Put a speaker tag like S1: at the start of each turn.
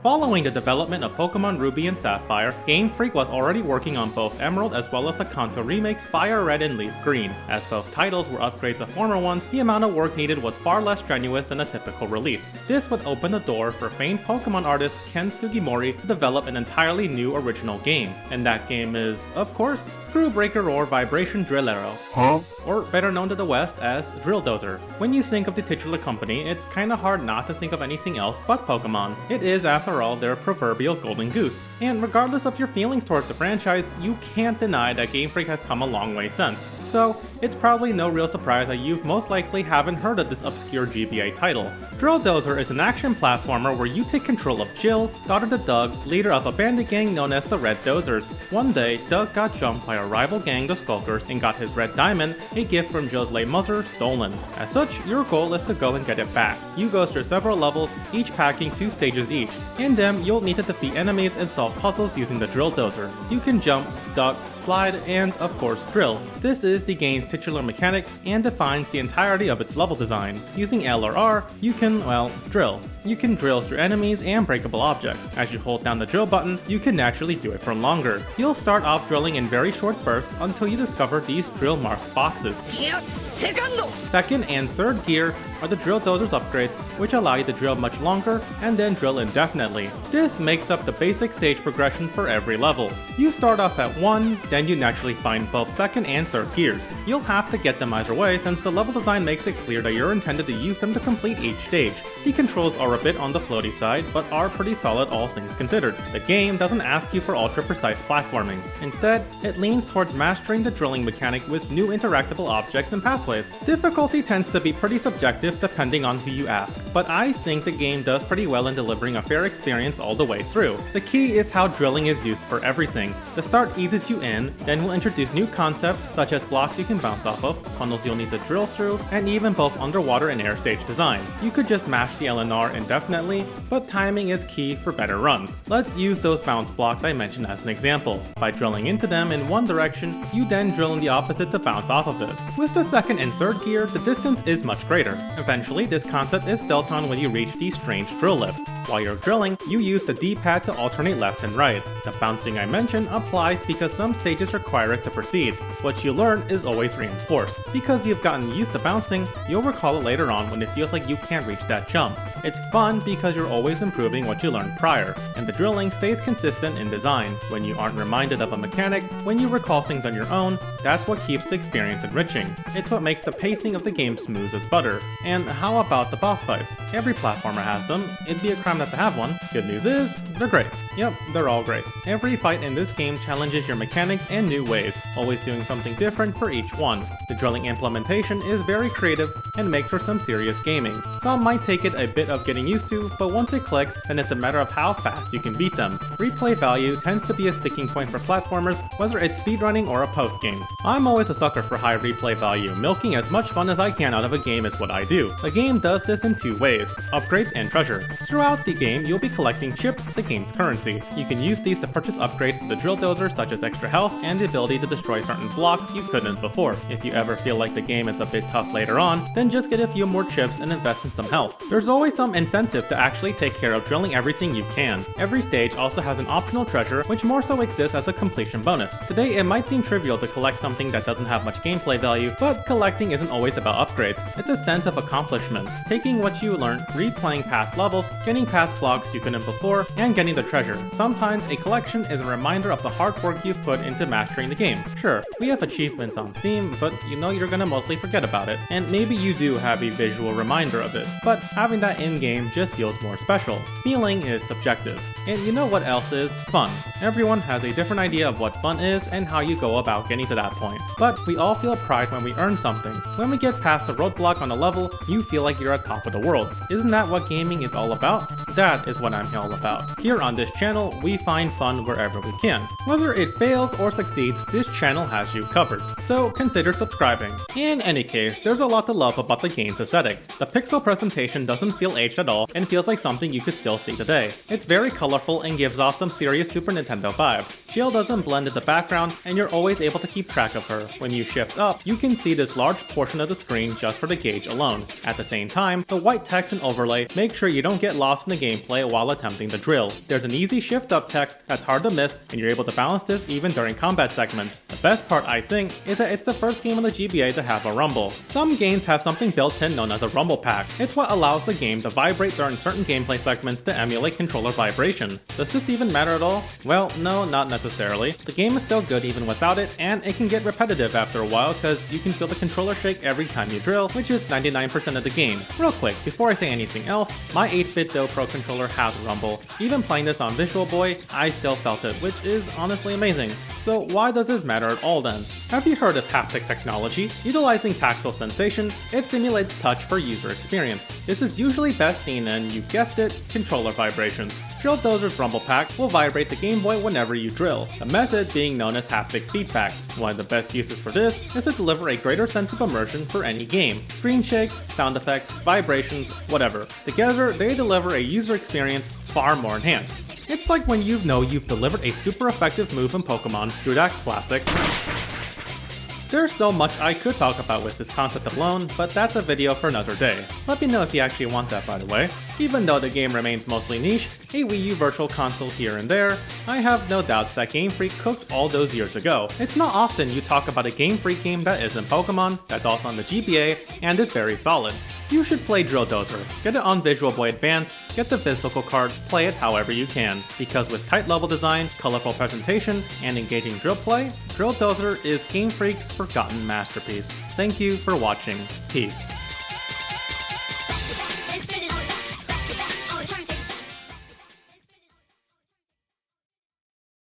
S1: Following the development of Pokemon Ruby and Sapphire, Gamefreak was already working on both Emerald as well as the Kanto remakes Fire Red and Leaf Green. As both titles were upgrades of former ones, the amount of work needed was far less strenuous than a typical release. This would open the door for famed Pokemon artist Ken Sugimori to develop an entirely new original game. And that game is, of course, Screwbreaker or Vibration Drillero. Or better known to the West as Drill Dozer. When you think of the titular company, it's kinda hard not to think of anything else but Pokemon. It is, after all, their proverbial golden goose. And regardless of your feelings towards the franchise, you can't deny that Game Freak has come a long way since. So, it's probably no real surprise that you've most likely haven't heard of this obscure GBA title. Drill Dozer is an action platformer where you take control of Jill, daughter to Doug, leader of a bandit gang known as the Red Dozers. One day, Doug got jumped by a rival gang, the Skulkers, and got his red diamond, a gift from Jill's late mother, stolen. As such, your goal is to go and get it back. You go through several levels, each packing 2 stages each. In them, you'll need to defeat enemies and solve puzzles using the Drill Dozer. You can jump, duck, slide, and of course drill. This is the game's titular mechanic and defines the entirety of its level design. Using L or R, you can, well, drill. You can drill through enemies and breakable objects. As you hold down the drill button, you can naturally do it for longer. You'll start off drilling in very short bursts until you discover these drill marked boxes. Second and third gear are the Drill Dozer's upgrades, which allow you to drill much longer and then drill indefinitely. This makes up the basic stage progression for every level. You start off at 1, then you naturally find both second and third gears. You'll have to get them either way since the level design makes it clear that you're intended to use them to complete each stage. The controls are a bit on the floaty side, but are pretty solid all things considered. The game doesn't ask you for ultra-precise platforming. Instead, it leans towards mastering the drilling mechanic with new interactable objects and pathways. Difficulty tends to be pretty subjective depending on who you ask, but I think the game does pretty well in delivering a fair experience all the way through. The key is how drilling is used for everything. The start eases you in, then we'll introduce new concepts such as blocks you can bounce off of, tunnels you'll need to drill through, and even both underwater and air stage design. You could just mash the LNR indefinitely, but timing is key for better runs. Let's use those bounce blocks I mentioned as an example. By drilling into them in one direction, you then drill in the opposite to bounce off of it. With the second and third gear, the distance is much greater. Eventually, this concept is built on when you reach these strange drill lifts. While you're drilling, you use the D-pad to alternate left and right. The bouncing I mentioned applies because some stages require it to proceed. What you learn is always reinforced. Because you've gotten used to bouncing, you'll recall it later on when it feels like you can't reach that jump. It's fun because you're always improving what you learned prior, and the drilling stays consistent in design. When you aren't reminded of a mechanic, when you recall things on your own, that's what keeps the experience enriching. It's what makes the pacing of the game smooth as butter. And how about the boss fights? Every platformer has them. It'd be a crime not to have one. Good news is, they're great. Yep, they're all great. Every fight in this game challenges your mechanics in new ways, always doing something different for each one. The drilling implementation is very creative and makes for some serious gaming. Some might take it a bit of getting used to, but once it clicks, then it's a matter of how fast you can beat them. Replay value tends to be a sticking point for platformers, whether it's speedrunning or a post-game. I'm always a sucker for high replay value. Milking as much fun as I can out of a game is what I do. The game does this in 2 ways, upgrades and treasure. Throughout the game, you'll be collecting chips, the game's currency. You can use these to purchase upgrades to the Drill Dozer such as extra health and the ability to destroy certain blocks you couldn't before. If you ever feel like the game is a bit tough later on, then just get a few more chips and invest in some health. There's always some incentive to actually take care of drilling everything you can. Every stage also has an optional treasure which more so exists as a completion bonus. Today it might seem trivial to collect something that doesn't have much gameplay value, but collecting isn't always about upgrades. It's a sense of accomplishment. Taking what you learned, replaying past levels, getting past blocks you couldn't before, and getting the treasure. Sometimes a collection is a reminder of the hard work you've put into mastering the game. Sure, we have achievements on Steam, but you know you're gonna mostly forget about it. And maybe you do have a visual reminder of it, but having that in-game just feels more special. Feeling is subjective. And you know what else is? Fun. Everyone has a different idea of what fun is and how you go about getting to that point. But we all feel pride when we earn something. When we get past a roadblock on a level, you feel like you're at top of the world. Isn't that what gaming is all about? That is what I'm all about. Here on this channel, we find fun wherever we can. Whether it fails or succeeds, this channel has you covered. So consider subscribing. In any case, there's a lot to love about the game's aesthetic. The pixel presentation doesn't feel aged at all and feels like something you could still see today. It's very colorful and gives off some serious Super Nintendo vibes. Jill doesn't blend in the background and you're always able to keep track of her. When you shift up, you can see this large portion of the screen just for the gauge alone. At the same time, the white text and overlay make sure you don't get lost in the gameplay while attempting the drill. There's an easy shift up text that's hard to miss and you're able to balance this even during combat segments. The best part, I think, is that it's the first game on the GBA to have a rumble. Some games have something built in known as a rumble pack. It's what allows the game to vibrate during certain gameplay segments to emulate controller vibration. Does this even matter at all? Well, no, not necessarily. The game is still good even without it, and it can get repetitive after a while because you can feel the controller shake every time you drill, which is 99% of the game. Real quick, before I say anything else, my 8-bit Do Pro controller has rumble. Even playing this on Visual Boy, I still felt it, which is honestly amazing. So why does this matter at all then? Have you heard of haptic technology? Utilizing tactile sensation, it simulates touch for user experience. This is usually best seen in, you guessed it, controller vibrations. Drill Dozer's Rumble Pack will vibrate the Game Boy whenever you drill, the method being known as haptic feedback. One of the best uses for this is to deliver a greater sense of immersion for any game. Screen shakes, sound effects, vibrations, whatever. Together, they deliver a user experience far more enhanced. It's like when you know you've delivered a super effective move in Pokemon through that classic. There's so much I could talk about with this concept alone, but that's a video for another day. Let me know if you actually want that, by the way. Even though the game remains mostly niche, a Wii U virtual console here and there, I have no doubts that Gamefreak cooked all those years ago. It's not often you talk about a Gamefreak game that isn't Pokemon, that's also on the GBA, and is very solid. You should play Drill Dozer. Get it on Visual Boy Advance, get the physical card, play it however you can. Because with tight level design, colorful presentation, and engaging drill play, Drill Dozer is Gamefreak's forgotten masterpiece. Thank you for watching. Peace.